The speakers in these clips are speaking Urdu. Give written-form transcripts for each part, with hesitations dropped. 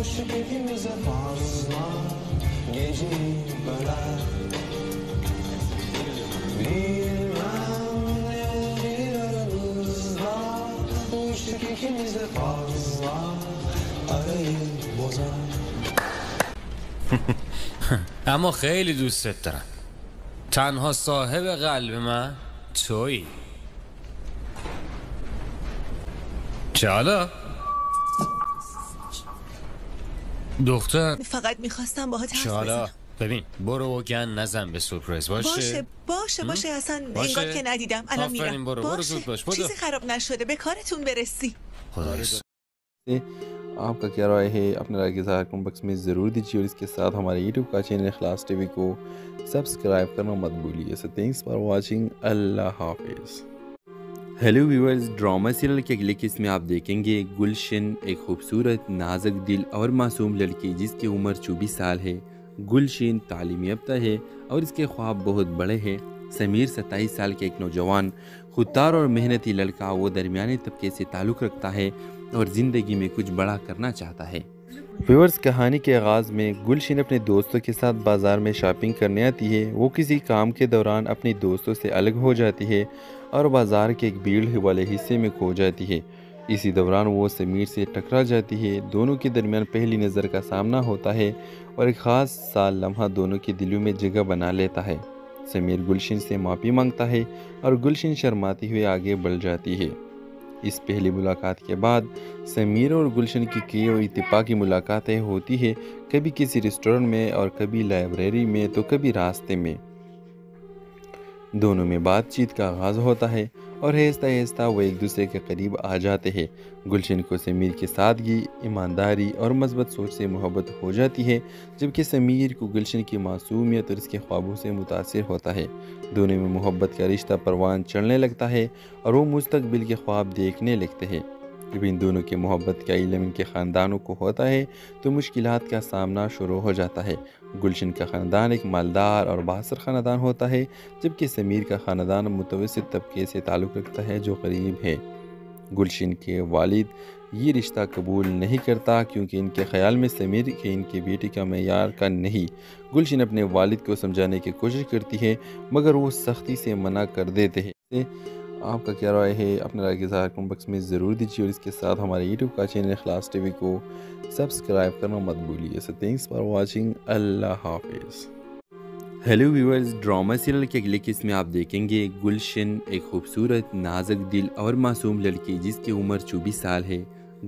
ışık ikimize fazla. Geceyi böler. Bilmem ne olur aramızda. Bu ışık ikimize fazla. Arayı bozar. اما خیلی دوستت دارم. تنها صاحب قلب من تویی. چه حالا؟ دختر فقط میخواستم باهات حرف چه حالا؟ بزنم. ببین برو و گن نزن به سورپرایز باشه. باشه اصلا باشه؟ انگار که ندیدم. الان آفرین، میرم. برو زود باش، بدو. چیزی خراب نشده، به کارتون برسی. خدا رسون. آپ کا کیا رائے ہے اپنے رائے کے اظہار کمنٹ باکس میں ضرور دیجیے، اور اس کے ساتھ ہمارے یوٹیوب کا چینل اخلاص ٹی وی کو سبسکرائب کرنا مت بھولیے. سو تھینکس فار واچنگ. اللہ حافظ. ہیلو ویورز، ڈرامہ سیریل کے اگلے قسط میں آپ دیکھیں گے گلشن، ایک خوبصورت نازک دل اور معصوم لڑکی جس کی عمر 24 سال ہے. گلشن تعلیم یافتہ ہے اور اس کے خواب بہت بڑے ہیں. سمیر 27 سال کے ایک نوجوان خوددار اور محنتی لڑکا، وہ درمیانے طبقے سے تعلق رکھتا ہے اور زندگی میں کچھ بڑا کرنا چاہتا ہے. ویورز، کہانی کے آغاز میں گلشن اپنے دوستوں کے ساتھ بازار میں شاپنگ کرنے آتی ہے. وہ کسی کام کے دوران اپنی دوستوں سے الگ ہو جاتی ہے اور بازار کے ایک بھیڑ والے حصے میں کھو جاتی ہے. اسی دوران وہ سمیر سے ٹکرا جاتی ہے. دونوں کے درمیان پہلی نظر کا سامنا ہوتا ہے اور ایک خاص سال لمحہ دونوں کے دلوں میں جگہ بنا لیتا ہے. سمیر گلشن سے معافی مانگتا ہے اور گلشن شرماتی ہوئے آگے بڑھ جاتی ہے. اس پہلی ملاقات کے بعد سمیر اور گلشن کی کئی اتفاقی ملاقاتیں ہوتی ہیں، کبھی کسی ریسٹورنٹ میں اور کبھی لائبریری میں تو کبھی راستے میں. دونوں میں بات چیت کا آغاز ہوتا ہے اور آہستہ آہستہ وہ ایک دوسرے کے قریب آ جاتے ہیں. گلشن کو سمیر کی سادگی، ایمانداری اور مثبت سوچ سے محبت ہو جاتی ہے، جبکہ سمیر کو گلشن کی معصومیت اور اس کے خوابوں سے متاثر ہوتا ہے. دونوں میں محبت کا رشتہ پروان چڑھنے لگتا ہے اور وہ مستقبل کے خواب دیکھنے لگتے ہیں. جب ان دونوں کی محبت کا علم ان کے خاندانوں کو ہوتا ہے تو مشکلات کا سامنا شروع ہو جاتا ہے. گلشن کا خاندان ایک مالدار اور بااثر خاندان ہوتا ہے، جبکہ سمیر کا خاندان متوسط طبقے سے تعلق رکھتا ہے جو غریب ہے. گلشن کے والد یہ رشتہ قبول نہیں کرتا کیونکہ ان کے خیال میں سمیر کے ان کی بیٹی کا معیار کا نہیں. گلشن اپنے والد کو سمجھانے کی کوشش کرتی ہے مگر وہ سختی سے منع کر دیتے ہیں. آپ کا کیا رائے ہے اپنے رائے کے اظہار کمنٹ باکس میں ضرور دیجیے، اور اس کے ساتھ ہمارے یوٹیوب کا چینل اخلاص ٹی وی کو سبسکرائب کرنا مت بھولیے. سو تھینکس فار واچنگ. اللہ حافظ. ہیلو ویورز، ڈرامہ سیریل کے اگلے قسط میں آپ دیکھیں گے گلشن، ایک خوبصورت نازک دل اور معصوم لڑکی جس کی عمر 24 سال ہے.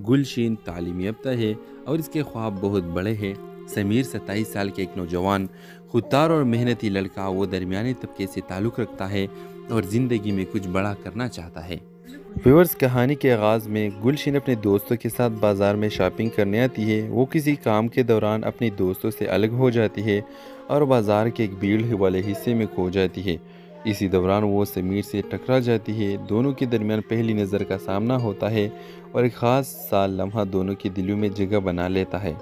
گلشن تعلیم یافتہ ہے اور اس کے خواب بہت بڑے ہیں. سمیر 27 سال کے ایک نوجوان خوددار اور محنتی لڑکا، وہ درمیانے طبقے سے تعلق رکھتا ہے اور زندگی میں کچھ بڑا کرنا چاہتا ہے. ویورز، کہانی کے آغاز میں گلشن اپنے دوستوں کے ساتھ بازار میں شاپنگ کرنے آتی ہے. وہ کسی کام کے دوران اپنی دوستوں سے الگ ہو جاتی ہے اور بازار کے ایک بھیڑ والے حصے میں کھو جاتی ہے. اسی دوران وہ سمیر سے ٹکرا جاتی ہے. دونوں کے درمیان پہلی نظر کا سامنا ہوتا ہے اور ایک خاص سال لمحہ دونوں کے دلوں میں جگہ بنا لیتا ہے.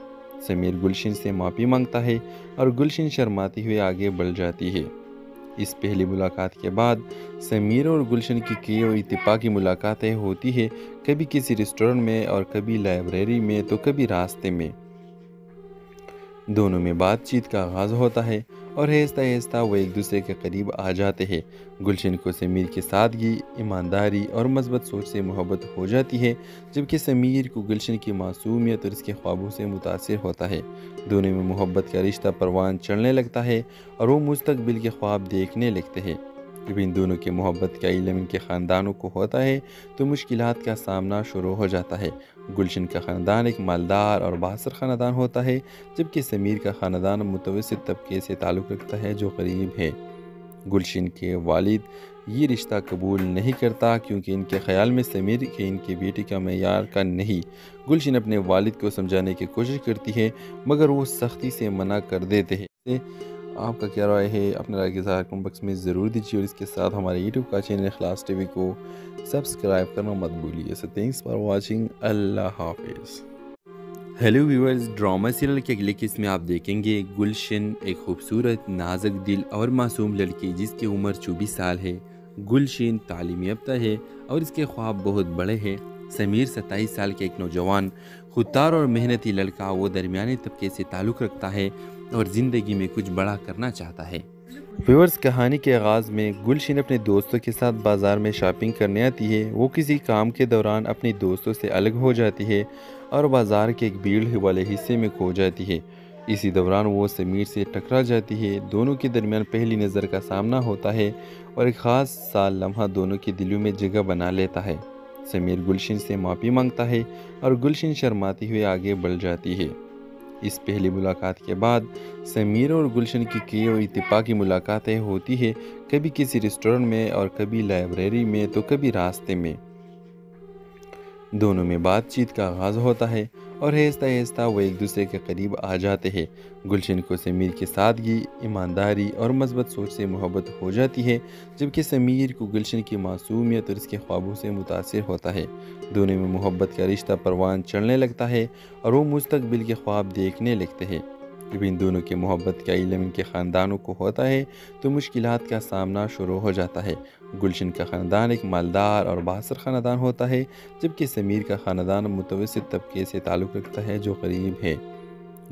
سمیر گلشن سے معافی مانگتا ہے اور گلشن شرماتی ہوئے آگے بڑھ جاتی ہے. اس پہلی ملاقات کے بعد سمیر اور گلشن کی کئی اتفاقی ملاقاتیں ہوتی ہیں، کبھی کسی ریسٹورنٹ میں اور کبھی لائبریری میں تو کبھی راستے میں. دونوں میں بات چیت کا آغاز ہوتا ہے اور آہستہ آہستہ وہ ایک دوسرے کے قریب آ جاتے ہیں. گلشن کو سمیر کی سادگی، ایمانداری اور مثبت سوچ سے محبت ہو جاتی ہے، جبکہ سمیر کو گلشن کی معصومیت اور اس کے خوابوں سے متاثر ہوتا ہے. دونوں میں محبت کا رشتہ پروان چڑھنے لگتا ہے اور وہ مستقبل کے خواب دیکھنے لگتے ہیں. جب ان دونوں کی محبت کا علم ان کے خاندانوں کو ہوتا ہے تو مشکلات کا سامنا شروع ہو جاتا ہے. گلشن کا خاندان ایک مالدار اور بااثر خاندان ہوتا ہے، جبکہ سمیر کا خاندان متوسط طبقے سے تعلق رکھتا ہے جو غریب ہے. گلشن کے والد یہ رشتہ قبول نہیں کرتا کیونکہ ان کے خیال میں سمیر کے ان کی بیٹی کا معیار کا نہیں. گلشن اپنے والد کو سمجھانے کی کوشش کرتی ہے مگر وہ سختی سے منع کر دیتے ہیں. آپ کا کیا رائے ہے اپنے رائے کے اظہار کمنٹ باکس میں ضرور دیجیے، اور اس کے ساتھ ہمارے یوٹیوب کا چینل اخلاص ٹی وی کو سبسکرائب کرنا مت بھولیے. سو تھینکس فار واچنگ. اللہ حافظ. ہیلو ویورز، ڈرامہ سیریل کے اگلے قسط میں آپ دیکھیں گے گلشن، ایک خوبصورت نازک دل اور معصوم لڑکی جس کی عمر 24 سال ہے. گلشن تعلیم یافتہ ہے اور اس کے خواب بہت بڑے ہیں. سمیر 27 سال کے ایک نوجوان خوددار اور محنتی لڑکا وہ درمیانے طبقے سے تعلق رکھتا ہے اور زندگی میں کچھ بڑا کرنا چاہتا ہے۔ ویورز، کہانی کے آغاز میں گلشن اپنے دوستوں کے ساتھ بازار میں شاپنگ کرنے آتی ہے۔ وہ کسی کام کے دوران اپنی دوستوں سے الگ ہو جاتی ہے اور بازار کے ایک بھیڑ والے حصے میں کھو جاتی ہے۔ اسی دوران وہ سمیر سے ٹکرا جاتی ہے۔ دونوں کے درمیان پہلی نظر کا سامنا ہوتا ہے اور ایک خاص سا لمحہ دونوں کے دلوں میں جگہ بنا لیتا ہے۔ سمیر گلشن سے معافی مانگتا ہے اور گلشن شرماتی ہوئے آگے بڑھ جاتی ہے۔ اس پہلی ملاقات کے بعد سمیر اور گلشن کی کئی اور اتفاقی ملاقاتیں ہوتی ہے، کبھی کسی ریسٹورنٹ میں اور کبھی لائبریری میں تو کبھی راستے میں۔ دونوں میں بات چیت کا آغاز ہوتا ہے اور آہستہ آہستہ وہ ایک دوسرے کے قریب آ جاتے ہیں۔ گلشن کو سمیر کی سادگی، ایمانداری اور مثبت سوچ سے محبت ہو جاتی ہے، جبکہ سمیر کو گلشن کی معصومیت اور اس کے خوابوں سے متاثر ہوتا ہے۔ دونوں میں محبت کا رشتہ پروان چڑھنے لگتا ہے اور وہ مستقبل کے خواب دیکھنے لگتے ہیں۔ جب ان دونوں کے محبت کا علم ان کے خاندانوں کو ہوتا ہے تو مشکلات کا سامنا شروع ہو جاتا ہے۔ گلشن کا خاندان ایک مالدار اور بااثر خاندان ہوتا ہے، جبکہ سمیر کا خاندان متوسط طبقے سے تعلق رکھتا ہے جو غریب ہے۔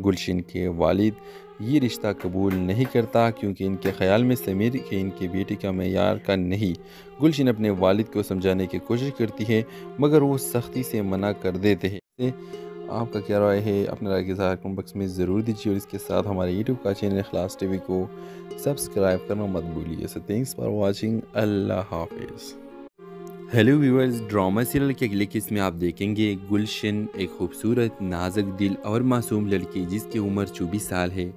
گلشن کے والد یہ رشتہ قبول نہیں کرتا کیونکہ ان کے خیال میں سمیر کے ان کی بیٹی کا معیار کا نہیں۔ گلشن اپنے والد کو سمجھانے کی کوشش کرتی ہے مگر وہ سختی سے منع کر دیتے ہیں۔ آپ کا کیا رائے ہے؟ اپنے رائے کے اظہار کمنٹ باکس میں ضرور دیجیے اور اس کے ساتھ ہمارے یوٹیوب کا چینل اخلاص ٹی وی کو سبسکرائب کرنا مت بھولیے۔ So thanks for watching. اللہ حافظ۔ ہیلو ویورز، ڈرامہ سیریل کے اگلے قسط میں آپ دیکھیں گے گلشن ایک خوبصورت، نازک دل اور معصوم لڑکی جس کی عمر 24 سال ہے۔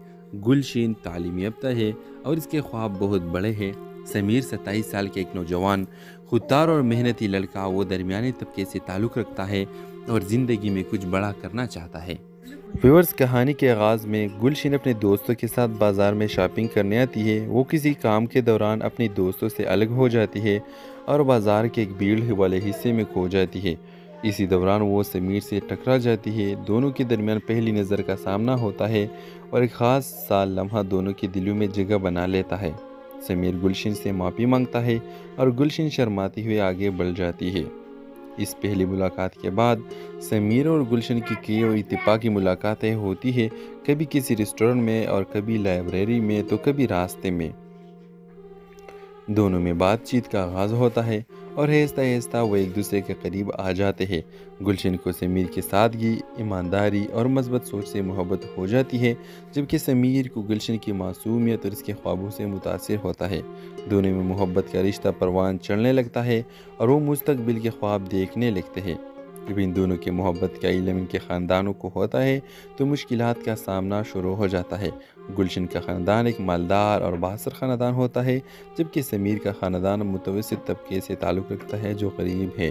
گلشن تعلیم یافتہ ہے اور اس کے خواب بہت بڑے ہیں۔ سمیر 27 سال کے ایک نوجوان خوددار اور محنتی لڑکا وہ درمیانے طبقے سے تعلق رکھتا ہے اور زندگی میں کچھ بڑا کرنا چاہتا ہے۔ ویورز، کہانی کے آغاز میں گلشن اپنے دوستوں کے ساتھ بازار میں شاپنگ کرنے آتی ہے۔ وہ کسی کام کے دوران اپنی دوستوں سے الگ ہو جاتی ہے اور بازار کے ایک بھیڑ والے حصے میں کھو جاتی ہے۔ اسی دوران وہ سمیر سے ٹکرا جاتی ہے۔ دونوں کے درمیان پہلی نظر کا سامنا ہوتا ہے اور ایک خاص سا لمحہ دونوں کے دلوں میں جگہ بنا لیتا ہے۔ سمیر گلشن سے معافی مانگتا ہے اور گلشن شرماتی ہوئے آگے بڑھ جاتی ہے۔ اس پہلی ملاقات کے بعد سمیر اور گلشن کی کئی اور اتفاقی ملاقاتیں ہوتی ہے، کبھی کسی ریسٹورنٹ میں اور کبھی لائبریری میں تو کبھی راستے میں۔ دونوں میں بات چیت کا آغاز ہوتا ہے اور آہستہ آہستہ وہ ایک دوسرے کے قریب آ جاتے ہیں۔ گلشن کو سمیر کی سادگی، ایمانداری اور مثبت سوچ سے محبت ہو جاتی ہے، جبکہ سمیر کو گلشن کی معصومیت اور اس کے خوابوں سے متاثر ہوتا ہے۔ دونوں میں محبت کا رشتہ پروان چڑھنے لگتا ہے اور وہ مستقبل کے خواب دیکھنے لگتے ہیں۔ جب ان دونوں کے محبت کا علم ان کے خاندانوں کو ہوتا ہے تو مشکلات کا سامنا شروع ہو جاتا ہے۔ گلشن کا خاندان ایک مالدار اور بااثر خاندان ہوتا ہے، جبکہ سمیر کا خاندان متوسط طبقے سے تعلق رکھتا ہے جو غریب ہے۔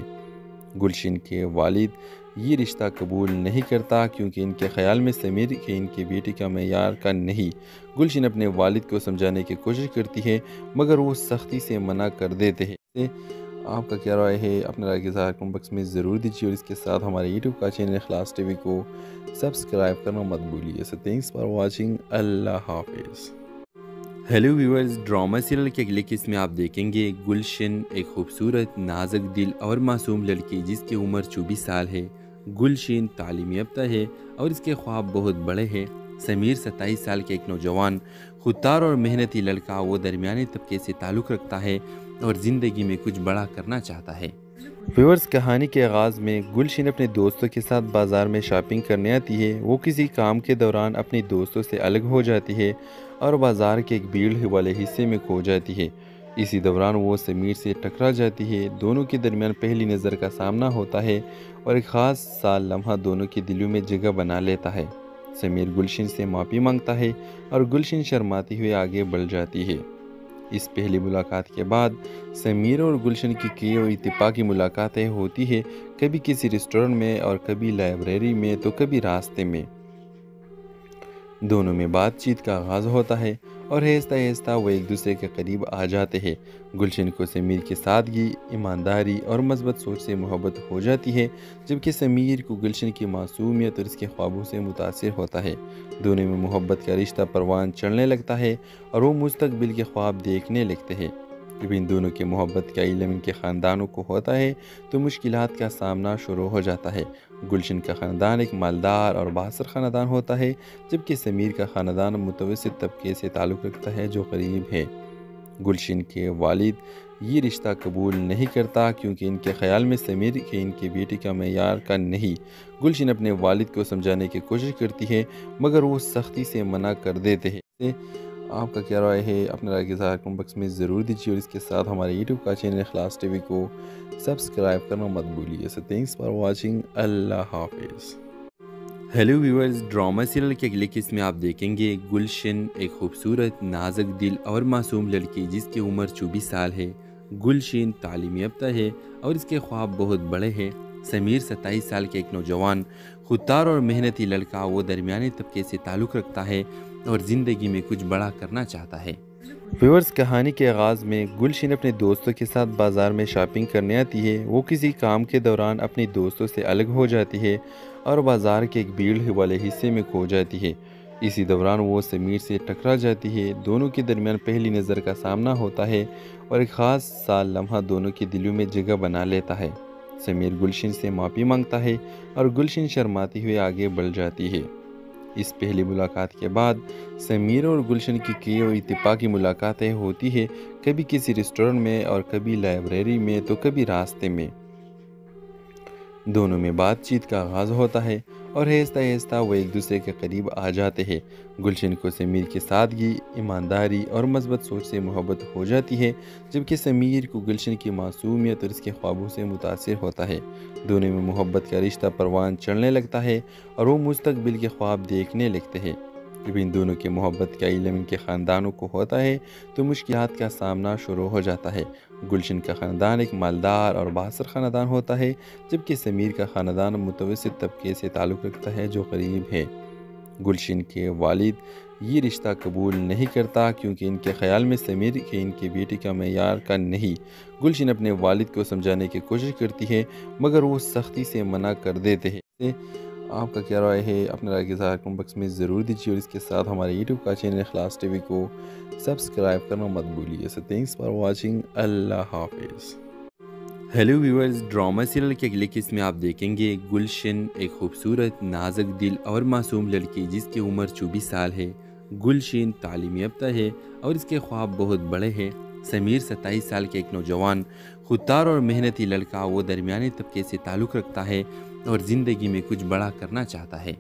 گلشن کے والد یہ رشتہ قبول نہیں کرتا کیونکہ ان کے خیال میں سمیر کے ان کی بیٹی کا معیار کا نہیں۔ گلشن اپنے والد کو سمجھانے کی کوشش کرتی ہے مگر وہ سختی سے منع کر دیتے ہیں۔ آپ کا کیا رائے ہے؟ اپنے رائے کے اظہار کمنٹ باکس میں ضرور دیجیے اور اس کے ساتھ ہمارے یوٹیوب کا چینل اخلاص ٹی وی کو سبسکرائب کرنا مت بھولیے۔ So thanks for watching. اللہ حافظ۔ ہیلو ویورز، ڈرامہ سیریل کے اگلے قسط میں آپ دیکھیں گے گلشن ایک خوبصورت، نازک دل اور معصوم لڑکی جس کی عمر 24 سال ہے۔ گلشن تعلیم یافتہ ہے اور اس کے خواب بہت بڑے ہیں۔ سمیر 27 سال کے ایک نوجوان خوددار اور محنتی لڑکا وہ درمیانے طبقے سے تعلق رکھتا ہے اور زندگی میں کچھ بڑا کرنا چاہتا ہے۔ ویورز، کہانی کے آغاز میں گلشن اپنے دوستوں کے ساتھ بازار میں شاپنگ کرنے آتی ہے۔ وہ کسی کام کے دوران اپنی دوستوں سے الگ ہو جاتی ہے اور بازار کے ایک بھیڑ والے حصے میں کھو جاتی ہے۔ اسی دوران وہ سمیر سے ٹکرا جاتی ہے۔ دونوں کے درمیان پہلی نظر کا سامنا ہوتا ہے اور ایک خاص سا لمحہ دونوں کے دلوں میں جگہ بنا لیتا ہے۔ سمیر گلشن سے معافی مانگتا ہے اور گلشن شرماتی ہوئے آگے بڑھ جاتی ہے۔ اس پہلی ملاقات کے بعد سمیر اور گلشن کی کئی اور اتفاقی ملاقاتیں ہوتی ہے، کبھی کسی ریسٹورنٹ میں اور کبھی لائبریری میں تو کبھی راستے میں۔ دونوں میں بات چیت کا آغاز ہوتا ہے اور آہستہ آہستہ وہ ایک دوسرے کے قریب آ جاتے ہیں۔ گلشن کو سمیر کی سادگی، ایمانداری اور مثبت سوچ سے محبت ہو جاتی ہے، جبکہ سمیر کو گلشن کی معصومیت اور اس کے خوابوں سے متاثر ہوتا ہے۔ دونوں میں محبت کا رشتہ پروان چڑھنے لگتا ہے اور وہ مستقبل کے خواب دیکھنے لگتے ہیں۔ جب ان دونوں کے محبت کا علم ان کے خاندانوں کو ہوتا ہے تو مشکلات کا سامنا شروع ہو جاتا ہے۔ گلشن کا خاندان ایک مالدار اور بااثر خاندان ہوتا ہے، جبکہ سمیر کا خاندان متوسط طبقے سے تعلق رکھتا ہے جو غریب ہے۔ گلشن کے والد یہ رشتہ قبول نہیں کرتا کیونکہ ان کے خیال میں سمیر کے ان کی بیٹی کا معیار کا نہیں۔ گلشن اپنے والد کو سمجھانے کی کوشش کرتی ہے مگر وہ سختی سے منع کر دیتے ہیں۔ آپ کا کیا رائے ہے؟ اپنے رائے کے اظہار کمنٹ باکس میں ضرور دیجیے اور اس کے ساتھ ہمارے یوٹیوب کا چینل اخلاص ٹی وی کو سبسکرائب کرنا مت بھولیے۔ So thanks for watching۔ اللہ حافظ۔ ہیلو ویورز، ڈرامہ سیریل کے اگلے قسط میں آپ دیکھیں گے گلشن ایک خوبصورت، نازک دل اور معصوم لڑکی جس کی عمر 24 سال ہے۔ گلشن تعلیم یافتہ ہے اور اس کے خواب بہت بڑے ہیں۔ سمیر 27 سال کے ایک نوجوان، خوددار اور محنتی لڑکا، وہ درمیانی طبقے سے تعلق رکھتا ہے اور زندگی میں کچھ بڑا کرنا چاہتا ہے۔ ویورز، کہانی کے آغاز میں گلشن اپنے دوستوں کے ساتھ بازار میں شاپنگ کرنے آتی ہے۔ وہ کسی کام کے دوران اپنی دوستوں سے الگ ہو جاتی ہے اور بازار کے ایک بھیڑ والے حصے میں کھو جاتی ہے۔ اسی دوران وہ سمیر سے ٹکرا جاتی ہے۔ دونوں کے درمیان پہلی نظر کا سامنا ہوتا ہے اور ایک خاص سا لمحہ دونوں کے دلوں میں جگہ بنا لیتا ہے۔ سمیر گلشن سے معافی مانگتا ہے اور گلشن شرماتی ہوئے آگے بڑھ جاتی ہے۔ اس پہلی ملاقات کے بعد سمیر اور گلشن کی کئی اور اتفاقی ملاقاتیں ہوتی ہیں، کبھی کسی ریسٹورنٹ میں اور کبھی لائبریری میں تو کبھی راستے میں۔ دونوں میں بات چیت کا آغاز ہوتا ہے اور آہستہ آہستہ وہ ایک دوسرے کے قریب آ جاتے ہیں۔ گلشن کو سمیر کی سادگی، ایمانداری اور مثبت سوچ سے محبت ہو جاتی ہے، جبکہ سمیر کو گلشن کی معصومیت اور اس کے خوابوں سے متاثر ہوتا ہے۔ دونوں میں محبت کا رشتہ پروان چڑھنے لگتا ہے اور وہ مستقبل کے خواب دیکھنے لگتے ہیں۔ جب ان دونوں کے محبت کا علم ان کے خاندانوں کو ہوتا ہے تو مشکلات کا سامنا شروع ہو جاتا ہے۔ گلشن کا خاندان ایک مالدار اور بااثر خاندان ہوتا ہے، جبکہ سمیر کا خاندان متوسط طبقے سے تعلق رکھتا ہے جو غریب ہے۔ گلشن کے والد یہ رشتہ قبول نہیں کرتا کیونکہ ان کے خیال میں سمیر کے ان کی بیٹی کا معیار کا نہیں۔ گلشن اپنے والد کو سمجھانے کی کوشش کرتی ہے مگر وہ سختی سے منع کر دیتے ہیں۔ آپ کا کیا رائے ہے؟ اپنے رائے کے اظہار کمنٹ باکس میں ضرور دیجیے اور اس کے ساتھ ہمارے یوٹیوب کا چینل اخلاص ٹی وی کو سبسکرائب کرنا مت بھولیے۔ So thanks for watching۔ اللہ حافظ۔ ہیلو ویورز، ڈرامہ سیریل کے اگلے قسط میں آپ دیکھیں گے گلشن ایک خوبصورت، نازک دل اور معصوم لڑکی جس کی عمر 24 سال ہے۔ گلشن تعلیم یافتہ ہے اور اس کے خواب بہت بڑے ہیں۔ سمیر 27 سال کے ایک نوجوان، خوددار اور محنتی لڑکا، وہ درمیانی طبقے سے تعلق رکھتا ہے اور زندگی میں کچھ بڑا کرنا چاہتا ہے۔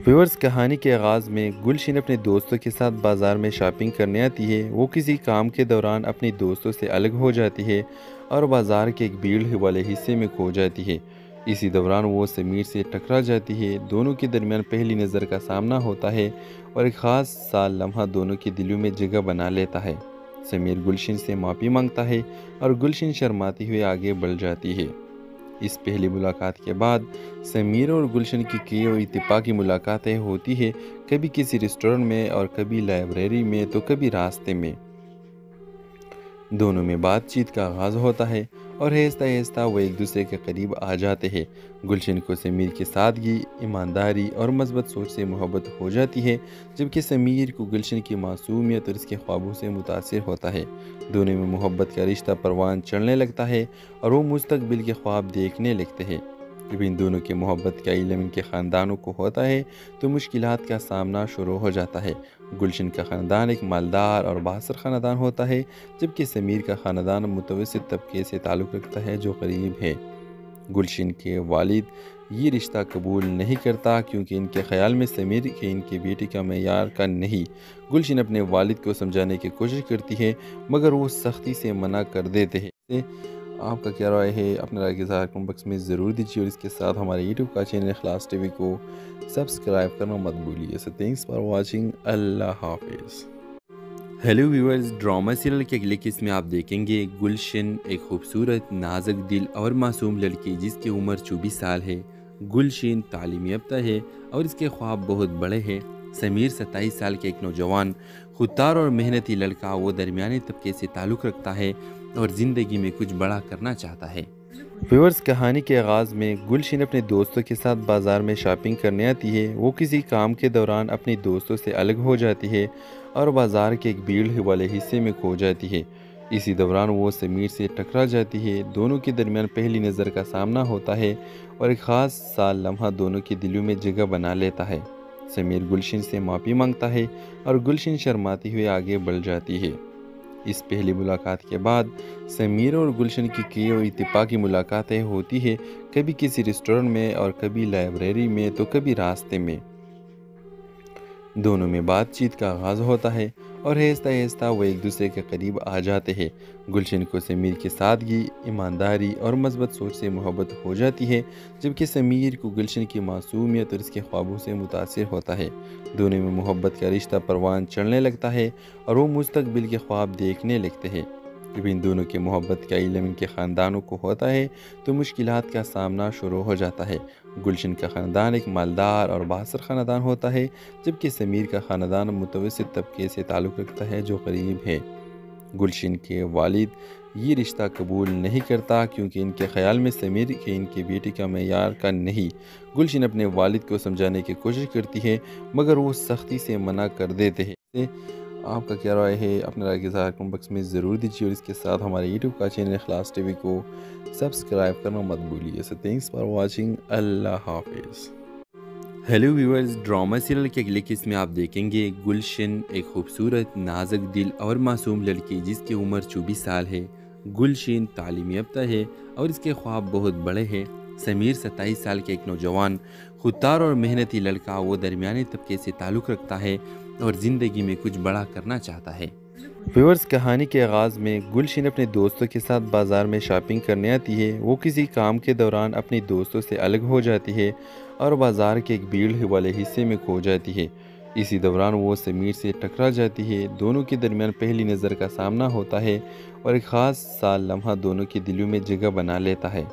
ویورز، کہانی کے آغاز میں گلشن اپنے دوستوں کے ساتھ بازار میں شاپنگ کرنے آتی ہے۔ وہ کسی کام کے دوران اپنی دوستوں سے الگ ہو جاتی ہے اور بازار کے ایک بھیڑ والے حصے میں کھو جاتی ہے۔ اسی دوران وہ سمیر سے ٹکرا جاتی ہے۔ دونوں کے درمیان پہلی نظر کا سامنا ہوتا ہے اور ایک خاص سا لمحہ دونوں کے دلوں میں جگہ بنا لیتا ہے۔ سمیر گلشن سے معافی مانگتا ہے اور گلشن شرماتی ہوئے آگے بڑھ جاتی ہے۔ اس پہلی ملاقات کے بعد سمیر اور گلشن کی کئی اور اتفاقی ملاقاتیں ہوتی ہیں، کبھی کسی ریسٹورنٹ میں اور کبھی لائبریری میں تو کبھی راستے میں۔ دونوں میں بات چیت کا آغاز ہوتا ہے اور آہستہ آہستہ وہ ایک دوسرے کے قریب آ جاتے ہیں۔ گلشن کو سمیر کی سادگی، ایمانداری اور مثبت سوچ سے محبت ہو جاتی ہے، جبکہ سمیر کو گلشن کی معصومیت اور اس کے خوابوں سے متاثر ہوتا ہے۔ دونوں میں محبت کا رشتہ پروان چڑھنے لگتا ہے اور وہ مستقبل کے خواب دیکھنے لگتے ہیں۔ جب ان دونوں کے محبت کا علم ان کے خاندانوں کو ہوتا ہے تو مشکلات کا سامنا شروع ہو جاتا ہے۔ گلشن کا خاندان ایک مالدار اور بااثر خاندان ہوتا ہے، جبکہ سمیر کا خاندان متوسط طبقے سے تعلق رکھتا ہے جو غریب ہے۔ گلشن کے والد یہ رشتہ قبول نہیں کرتا کیونکہ ان کے خیال میں سمیر کے ان کی بیٹی کا معیار کا نہیں۔ گلشن اپنے والد کو سمجھانے کی کوشش کرتی ہے مگر وہ سختی سے منع کر دیتے ہیں۔ آپ کا کیا رائے ہے؟ اپنے رائے کے اظہار کمنٹ باکس میں ضرور دیجیے اور اس کے ساتھ ہمارے یوٹیوب کا چینل اخلاص ٹی وی کو سبسکرائب کرنا مت بھولیے۔ So thanks for watching۔ اللہ حافظ۔ ہیلو ویورز، ڈرامہ سیریل کے اگلے قسط میں آپ دیکھیں گے گلشن ایک خوبصورت، نازک دل اور معصوم لڑکی جس کی عمر 24 سال ہے۔ گلشن تعلیم یافتہ ہے اور اس کے خواب بہت بڑے ہیں۔ سمیر 27 سال کے ایک نوجوان، خوددار اور محنتی لڑکا، وہ درمیانی طبقے سے تعلق رکھتا ہے اور زندگی میں کچھ بڑا کرنا چاہتا ہے۔ ویورز، کہانی کے آغاز میں گلشن اپنے دوستوں کے ساتھ بازار میں شاپنگ کرنے آتی ہے۔ وہ کسی کام کے دوران اپنی دوستوں سے الگ ہو جاتی ہے اور بازار کے ایک بھیڑ والے حصے میں کھو جاتی ہے۔ اسی دوران وہ سمیر سے ٹکرا جاتی ہے۔ دونوں کے درمیان پہلی نظر کا سامنا ہوتا ہے اور ایک خاص سا لمحہ دونوں کے دلوں میں جگہ بنا لیتا ہے۔ سمیر گلشن سے معافی مانگتا ہے اور گلشن شرماتی ہوئے آگے بڑھ جاتی ہے۔ اس پہلی ملاقات کے بعد سمیر اور گلشن کی کئی اور اتفاقی ملاقاتیں ہوتی ہے، کبھی کسی ریسٹورنٹ میں اور کبھی لائبریری میں تو کبھی راستے میں۔ دونوں میں بات چیت کا آغاز ہوتا ہے اور آہستہ آہستہ وہ ایک دوسرے کے قریب آ جاتے ہیں۔ گلشن کو سمیر کی سادگی، ایمانداری اور مثبت سوچ سے محبت ہو جاتی ہے، جبکہ سمیر کو گلشن کی معصومیت اور اس کے خوابوں سے متاثر ہوتا ہے۔ دونوں میں محبت کا رشتہ پروان چڑھنے لگتا ہے اور وہ مستقبل کے خواب دیکھنے لگتے ہیں۔ جب ان دونوں کے محبت کا علم ان کے خاندانوں کو ہوتا ہے تو مشکلات کا سامنا شروع ہو جاتا ہے۔ گلشن کا خاندان ایک مالدار اور بااثر خاندان ہوتا ہے، جبکہ سمیر کا خاندان متوسط طبقے سے تعلق رکھتا ہے جو غریب ہے۔ گلشن کے والد یہ رشتہ قبول نہیں کرتا کیونکہ ان کے خیال میں سمیر کے ان کی بیٹی کا معیار کا نہیں۔ گلشن اپنے والد کو سمجھانے کی کوشش کرتی ہے مگر وہ سختی سے منع کر دیتے ہیں۔ آپ کا کیا رائے ہے؟ اپنے رائے کے اظہار کمنٹ باکس میں ضرور دیجیے اور اس کے ساتھ ہمارے یوٹیوب کا چینل اخلاص ٹی وی کو سبسکرائب کرنا مت بھولیے۔ So thanks for watching. اللہ حافظ۔ ہیلو ویورز، ڈرامہ سیریل کے اگلے قسط میں آپ دیکھیں گے گلشن ایک خوبصورت، نازک دل اور معصوم لڑکی جس کی عمر 24 سال ہے۔ گلشن تعلیم یافتہ ہے اور اس کے خواب بہت بڑے ہیں۔ سمیر 27 سال کے ایک نوجوان، خوددار اور محنتی لڑکا، وہ درمیانے طبقے سے تعلق رکھتا ہے اور زندگی میں کچھ بڑا کرنا چاہتا ہے۔ ویورز، کہانی کے آغاز میں گلشن اپنے دوستوں کے ساتھ بازار میں شاپنگ کرنے آتی ہے۔ وہ کسی کام کے دوران اپنی دوستوں سے الگ ہو جاتی ہے اور بازار کے ایک بھیڑ والے حصے میں کھو جاتی ہے۔ اسی دوران وہ سمیر سے ٹکرا جاتی ہے۔ دونوں کے درمیان پہلی نظر کا سامنا ہوتا ہے اور ایک خاص سا لمحہ دونوں کے دلوں میں جگہ بنا لیتا ہے۔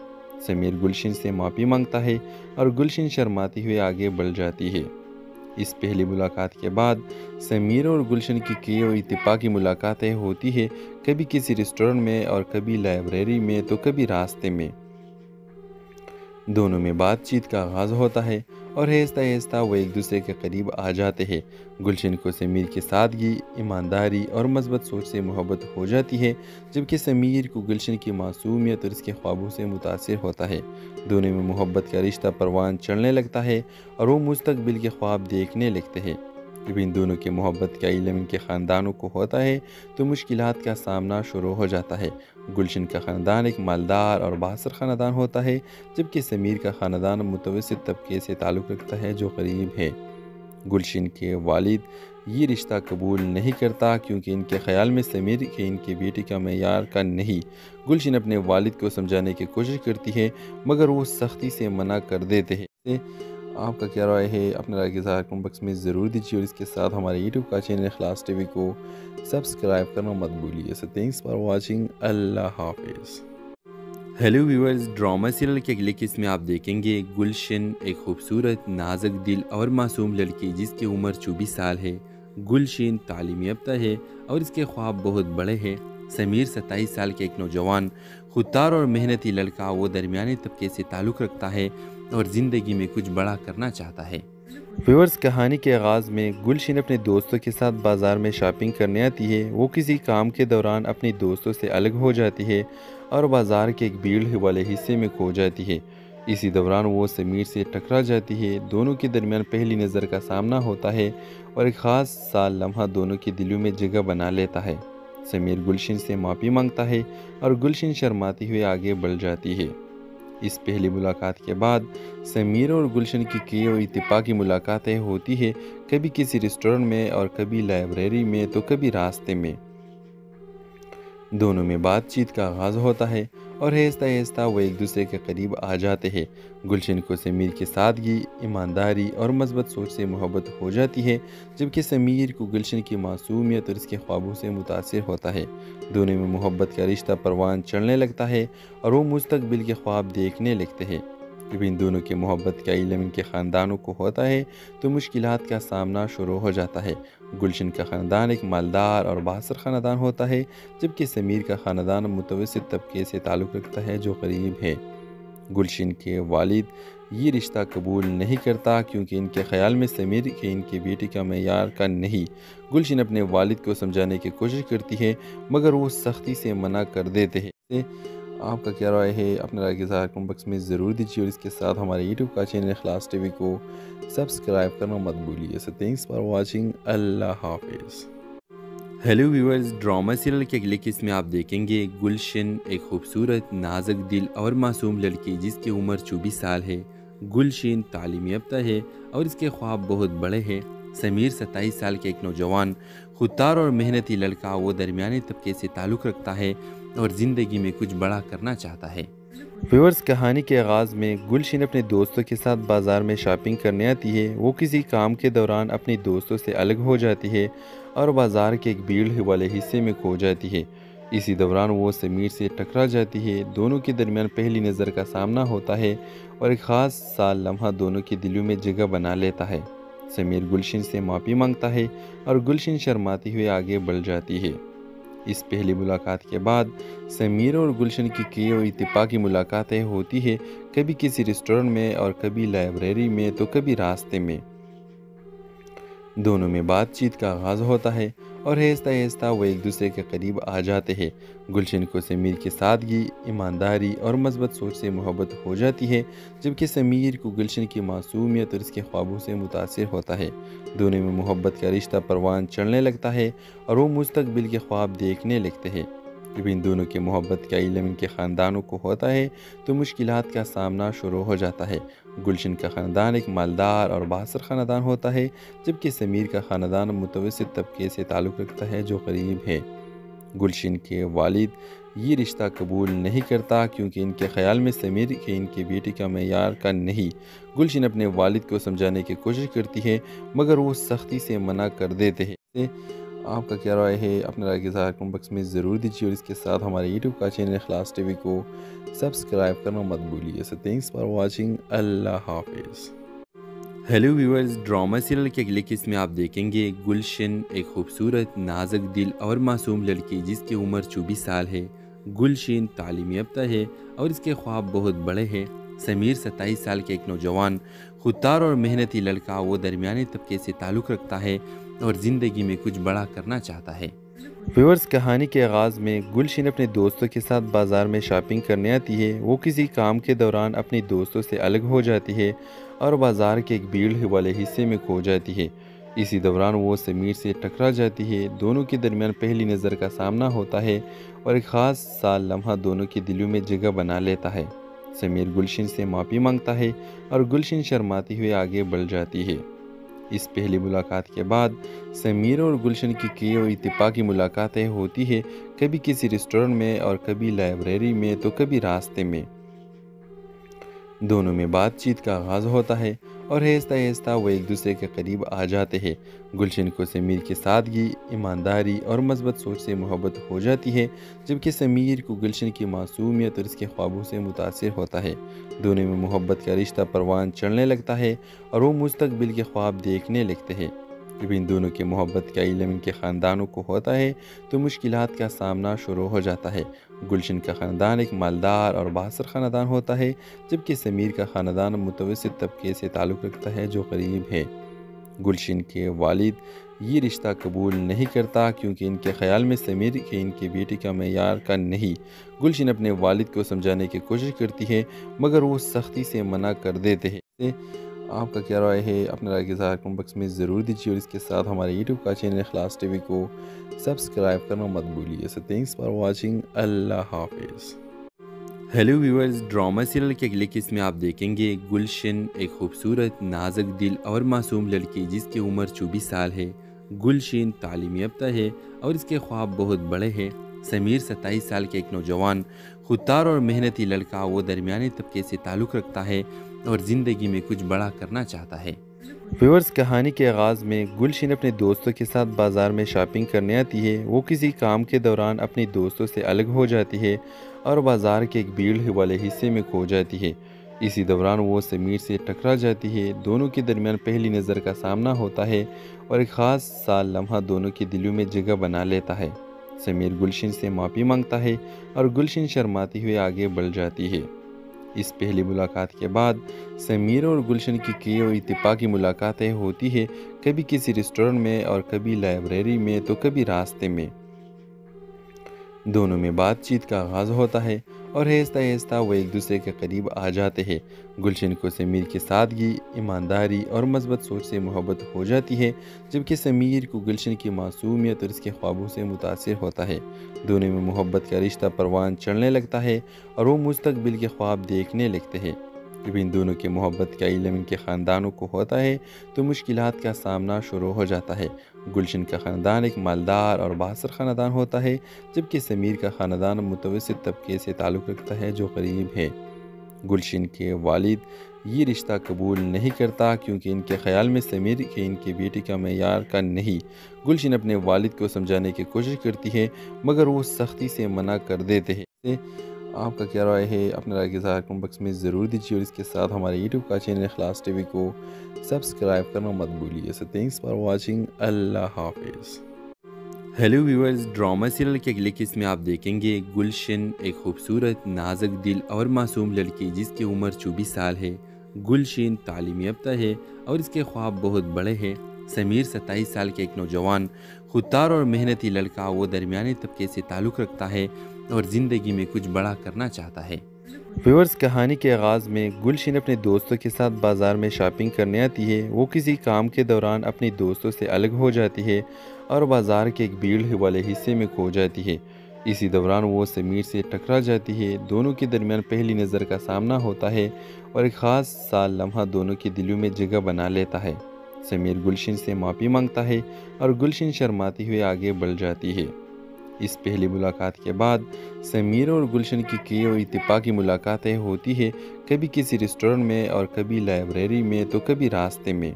سمیر گلشن سے معافی مانگتا ہے اور گلشن شرماتی ہوئے آگے بڑھ جاتی ہے۔ اس پہلی ملاقات کے بعد سمیر اور گلشن کی کئی اور اتفاقی ملاقاتیں ہوتی ہے، کبھی کسی ریسٹورنٹ میں اور کبھی لائبریری میں تو کبھی راستے میں۔ دونوں میں بات چیت کا آغاز ہوتا ہے اور آہستہ آہستہ وہ ایک دوسرے کے قریب آ جاتے ہیں۔ گلشن کو سمیر کی سادگی، ایمانداری اور مثبت سوچ سے محبت ہو جاتی ہے، جبکہ سمیر کو گلشن کی معصومیت اور اس کے خوابوں سے متاثر ہوتا ہے۔ دونوں میں محبت کا رشتہ پروان چڑھنے لگتا ہے اور وہ مستقبل کے خواب دیکھنے لگتے ہیں۔ جب ان دونوں کے محبت کا علم ان کے خاندانوں کو ہوتا ہے تو مشکلات کا سامنا شروع ہو جاتا ہے۔ گلشن کا خاندان ایک مالدار اور بااثر خاندان ہوتا ہے، جبکہ سمیر کا خاندان متوسط طبقے سے تعلق رکھتا ہے جو غریب ہے۔ گلشن کے والد یہ رشتہ قبول نہیں کرتا کیونکہ ان کے خیال میں سمیر کے ان کی بیٹی کا معیار کا نہیں۔ گلشن اپنے والد کو سمجھانے کی کوشش کرتی ہے مگر وہ سختی سے منع کر دیتے ہیں۔ آپ کا کیا رائے ہے؟ اپنے رائے کے اظہار کمنٹ باکس میں ضرور دیجیے اور اس کے ساتھ ہمارے یوٹیوب کا چینل اخلاص ٹی وی کو سبسکرائب کرنا مت بھولیے۔ So thanks for watching. اللہ حافظ۔ ہیلو ویورز، ڈرامہ سیریل کے اگلے قسط میں آپ دیکھیں گے گلشن ایک خوبصورت، نازک دل اور معصوم لڑکی جس کی عمر 24 سال ہے۔ گلشن تعلیم یافتہ ہے اور اس کے خواب بہت بڑے ہیں۔ سمیر 27 سال کے ایک نوجوان، خوددار اور محنتی لڑکا، وہ درمیانے طبقے سے تعلق رکھتا ہے اور زندگی میں کچھ بڑا کرنا چاہتا ہے۔ ویورز، کہانی کے آغاز میں گلشن اپنے دوستوں کے ساتھ بازار میں شاپنگ کرنے آتی ہے۔ وہ کسی کام کے دوران اپنی دوستوں سے الگ ہو جاتی ہے اور بازار کے ایک بھیڑ والے حصے میں کھو جاتی ہے۔ اسی دوران وہ سمیر سے ٹکرا جاتی ہے۔ دونوں کے درمیان پہلی نظر کا سامنا ہوتا ہے اور ایک خاص سا لمحہ دونوں کے دلوں میں جگہ بنا لیتا ہے۔ سمیر گلشن سے معافی مانگتا ہے اور گلشن شرماتی ہوئے آگے بڑھ جاتی ہے۔ اس پہلی ملاقات کے بعد سمیر اور گلشن کی کئی اور اتفاقی ملاقاتیں ہوتی ہے، کبھی کسی ریسٹورنٹ میں اور کبھی لائبریری میں تو کبھی راستے میں۔ دونوں میں بات چیت کا آغاز ہوتا ہے اور آہستہ آہستہ وہ ایک دوسرے کے قریب آ جاتے ہیں۔ گلشن کو سمیر کی سادگی، ایمانداری اور مثبت سوچ سے محبت ہو جاتی ہے، جبکہ سمیر کو گلشن کی معصومیت اور اس کے خوابوں سے متاثر ہوتا ہے۔ دونوں میں محبت کا رشتہ پروان چڑھنے لگتا ہے اور وہ مستقبل کے خواب دیکھنے لگتے ہیں۔ جب ان دونوں کے محبت کا علم ان کے خاندانوں کو ہوتا ہے تو مشکلات کا سامنا شروع ہو جاتا ہے۔ گلشن کا خاندان ایک مالدار اور بااثر خاندان ہوتا ہے، جبکہ سمیر کا خاندان متوسط طبقے سے تعلق رکھتا ہے جو غریب ہے۔ گلشن کے والد یہ رشتہ قبول نہیں کرتا کیونکہ ان کے خیال میں سمیر کے ان کی بیٹی کا معیار کا نہیں۔ گلشن اپنے والد کو سمجھانے کی کوشش کرتی ہے مگر وہ سختی سے منع کر دیتے ہیں۔ آپ کا کیا رائے ہے؟ اپنے رائے کے اظہار کمنٹ باکس میں ضرور دیجیے اور اس کے ساتھ ہمارے یوٹیوب کا چینل اخلاص ٹی وی کو سبسکرائب کرنا مت بھولیے۔ سو تھینکس فار واچنگ۔ اللہ حافظ۔ ہیلو ویورز، ڈرامہ سیریل کے اگلے قسط میں آپ دیکھیں گے گلشن ایک خوبصورت، نازک دل اور معصوم لڑکی جس کی عمر 24 سال ہے۔ گلشن تعلیم یافتہ ہے اور اس کے خواب بہت بڑے ہیں۔ سمیر 27 سال کے ایک نوجوان، خوددار اور محنتی لڑکا، وہ درمیانے طبقے سے تعلق رکھتا ہے اور زندگی میں کچھ بڑا کرنا چاہتا ہے۔ ویورز، کہانی کے آغاز میں گلشن اپنے دوستوں کے ساتھ بازار میں شاپنگ کرنے آتی ہے۔ وہ کسی کام کے دوران اپنی دوستوں سے الگ ہو جاتی ہے اور بازار کے ایک بھیڑ والے حصے میں کھو جاتی ہے۔ اسی دوران وہ سمیر سے ٹکرا جاتی ہے۔ دونوں کے درمیان پہلی نظر کا سامنا ہوتا ہے اور ایک خاص سا لمحہ دونوں کے دلوں میں جگہ بنا لیتا ہے۔ سمیر گلشن سے معافی مانگتا ہے اور گلشن شرماتی ہوئے آگے بڑھ جاتی ہے۔ اس پہلی ملاقات کے بعد سمیر اور گلشن کی کئی اور اتفاقی ملاقاتیں ہوتی ہیں، کبھی کسی ریسٹورنٹ میں اور کبھی لائبریری میں تو کبھی راستے میں۔ دونوں میں بات چیت کا آغاز ہوتا ہے اور آہستہ آہستہ وہ ایک دوسرے کے قریب آ جاتے ہیں۔ گلشن کو سمیر کی سادگی، ایمانداری اور مثبت سوچ سے محبت ہو جاتی ہے، جبکہ سمیر کو گلشن کی معصومیت اور اس کے خوابوں سے متاثر ہوتا ہے۔ دونوں میں محبت کا رشتہ پروان چڑھنے لگتا ہے اور وہ مستقبل کے خواب دیکھنے لگتے ہیں۔ جب ان دونوں کی محبت کا علم ان کے خاندانوں کو ہوتا ہے تو مشکلات کا سامنا شروع ہو جاتا ہے۔ گلشن کا خاندان ایک مالدار اور بااثر خاندان ہوتا ہے، جبکہ سمیر کا خاندان متوسط طبقے سے تعلق رکھتا ہے جو غریب ہے۔ گلشن کے والد یہ رشتہ قبول نہیں کرتا کیونکہ ان کے خیال میں سمیر کے ان کی بیٹی کا معیار کا نہیں۔ گلشن اپنے والد کو سمجھانے کی کوشش کرتی ہے مگر وہ سختی سے منع کر دیتے ہیں۔ آپ کا کیا رائے ہے؟ اپنے رائے کے اظہار کمنٹ باکس میں ضرور دیجیے اور اس کے ساتھ ہمارے یوٹیوب کا چینل اخلاص ٹی وی کو سبسکرائب کرنا مت بھولیے۔ سو تھینکس فار واچنگ۔ اللہ حافظ۔ ہیلو ویورز، ڈرامہ سیریل کے اگلے قسط میں آپ دیکھیں گے گلشن ایک خوبصورت، نازک دل اور معصوم لڑکی جس کی عمر 24 سال ہے۔ گلشن تعلیم یافتہ ہے اور اس کے خواب بہت بڑے ہیں۔ سمیر 27 سال کے ایک نوجوان، خوددار اور محنتی لڑکا، وہ درمیانے طبقے سے تعلق رکھتا ہے اور زندگی میں کچھ بڑا کرنا چاہتا ہے۔ ویورز، کہانی کے آغاز میں گلشن اپنے دوستوں کے ساتھ بازار میں شاپنگ کرنے آتی ہے۔ وہ کسی کام کے دوران اپنی دوستوں سے الگ ہو جاتی ہے اور بازار کے ایک بھیڑ والے حصے میں کھو جاتی ہے۔ اسی دوران وہ سمیر سے ٹکرا جاتی ہے۔ دونوں کے درمیان پہلی نظر کا سامنا ہوتا ہے اور ایک خاص سا لمحہ دونوں کے دلوں میں جگہ بنا لیتا ہے۔ سمیر گلشن سے معافی مانگتا ہے اور گلشن شرماتی ہوئے آگے بڑھ جاتی ہے۔ اس پہلی ملاقات کے بعد سمیر اور گلشن کی کئی اور اتفاقی ملاقاتیں ہوتی ہیں، کبھی کسی ریسٹورنٹ میں اور کبھی لائبریری میں تو کبھی راستے میں۔ دونوں میں بات چیت کا آغاز ہوتا ہے اور آہستہ آہستہ وہ ایک دوسرے کے قریب آ جاتے ہیں۔ گلشن کو سمیر کی سادگی، ایمانداری اور مثبت سوچ سے محبت ہو جاتی ہے، جبکہ سمیر کو گلشن کی معصومیت اور اس کے خوابوں سے متاثر ہوتا ہے۔ دونوں میں محبت کا رشتہ پروان چڑھنے لگتا ہے اور وہ مستقبل کے خواب دیکھنے لگتے ہیں۔ جب ان دونوں کی محبت کا علم ان کے خاندانوں کو ہوتا ہے تو مشکلات کا سامنا شروع ہو جاتا ہے۔ گلشن کا خاندان ایک مالدار اور بااثر خاندان ہوتا ہے، جبکہ سمیر کا خاندان متوسط طبقے سے تعلق رکھتا ہے جو غریب ہے۔ گلشن کے والد یہ رشتہ قبول نہیں کرتا کیونکہ ان کے خیال میں سمیر کے ان کی بیٹی کا معیار کا نہیں۔ گلشن اپنے والد کو سمجھانے کی کوشش کرتی ہے مگر وہ سختی سے منع کر دیتے ہیں۔ آپ کا کیا رائے ہے؟ اپنے رائے کے اظہار کمنٹ باکس میں ضرور دیجیے اور اس کے ساتھ ہمارے یوٹیوب کا چینل اخلاص ٹی وی کو سبسکرائب کرنا مت بھولیے۔ سو تھینکس فار واچنگ۔ اللہ حافظ۔ ہیلو ویورز، ڈرامہ سیریل کے اگلے قسط میں آپ دیکھیں گے گلشن ایک خوبصورت، نازک دل اور معصوم لڑکی جس کی عمر 24 سال ہے۔ گلشن تعلیم یافتہ ہے اور اس کے خواب بہت بڑے ہیں۔ سمیر 27 سال کے ایک نوجوان، خوددار اور محنتی لڑکا، وہ درمیانے طبقے سے تعلق رکھتا ہے اور زندگی میں کچھ بڑا کرنا چاہتا ہے۔ ویورز، کہانی کے آغاز میں گلشن اپنے دوستوں کے ساتھ بازار میں شاپنگ کرنے آتی ہے۔ وہ کسی کام کے دوران اپنی دوستوں سے الگ ہو جاتی ہے اور بازار کے ایک بھیڑ والے حصے میں کھو جاتی ہے۔ اسی دوران وہ سمیر سے ٹکرا جاتی ہے۔ دونوں کے درمیان پہلی نظر کا سامنا ہوتا ہے اور ایک خاص سا لمحہ دونوں کے دلوں میں جگہ بنا لیتا ہے۔ سمیر گلشن سے معافی مانگتا ہے اور گلشن شرماتی ہوئے آگے بڑھ جاتی ہے۔ اس پہلی ملاقات کے بعد سمیر اور گلشن کی کئی اور اتفاقی ملاقاتیں ہوتی ہے، کبھی کسی ریسٹورنٹ میں اور کبھی لائبریری میں تو کبھی راستے میں۔ دونوں میں بات چیت کا آغاز ہوتا ہے اور آہستہ آہستہ وہ ایک دوسرے کے قریب آ جاتے ہیں۔ گلشن کو سمیر کی سادگی، ایمانداری اور مثبت سوچ سے محبت ہو جاتی ہے، جبکہ سمیر کو گلشن کی معصومیت اور اس کے خوابوں سے متاثر ہوتا ہے۔ دونوں میں محبت کا رشتہ پروان چڑھنے لگتا ہے اور وہ مستقبل کے خواب دیکھنے لگتے ہیں۔ جب ان دونوں کی محبت کا علم ان کے خاندانوں کو ہوتا ہے تو مشکلات کا سامنا شروع ہو جاتا ہے۔ گلشن کا خاندان ایک مالدار اور بااثر خاندان ہوتا ہے، جبکہ سمیر کا خاندان متوسط طبقے سے تعلق رکھتا ہے جو غریب ہے۔ گلشن کے والد یہ رشتہ قبول نہیں کرتا کیونکہ ان کے خیال میں سمیر کے ان کی بیٹی کا معیار کا نہیں۔ گلشن اپنے والد کو سمجھانے کی کوشش کرتی ہے مگر وہ سختی سے منع کر دیتے ہیں۔ آپ کا کیا رائے ہے؟ اپنے رائے کے ساتھ کمنٹ باکس میں ضرور دیجیے اور اس کے ساتھ ہمارے یوٹیوب کا چینل اخلاص ٹی وی کو سبسکرائب کرنا مت بھولیے۔ So thanks for watching. اللہ حافظ۔ ہیلو ویورز، ڈرامہ سیریل کے اگلے قسط میں آپ دیکھیں گے گلشن ایک خوبصورت، نازک دل اور معصوم لڑکی جس کی عمر 24 سال ہے۔ گلشن تعلیم یافتہ ہے اور اس کے خواب بہت بڑے ہیں۔ سمیر 27 سال کے ایک نوجوان، خوددار اور محنتی لڑکا، وہ درمیانی طبقے سے تعلق رکھتا ہے اور زندگی میں کچھ بڑا کرنا چاہتا ہے۔ ویورز، کہانی کے آغاز میں گلشن اپنے دوستوں کے ساتھ بازار میں شاپنگ کرنے آتی ہے۔ وہ کسی کام کے دوران اپنی دوستوں سے الگ ہو جاتی ہے اور بازار کے ایک بھیڑ والے حصے میں کھو جاتی ہے۔ اسی دوران وہ سمیر سے ٹکرا جاتی ہے۔ دونوں کے درمیان پہلی نظر کا سامنا ہوتا ہے اور ایک خاص سا لمحہ دونوں کے دلوں میں جگہ بنا لیتا ہے۔ سمیر گلشن سے معافی مانگتا ہے اور گلشن شرماتی ہوئے آگے بڑھ جاتی ہے۔ اس پہلی ملاقات کے بعد سمیر اور گلشن کی کئی اور اتفاقی ملاقاتیں ہوتی ہے، کبھی کسی ریسٹورنٹ میں اور کبھی لائبریری میں تو کبھی راستے میں۔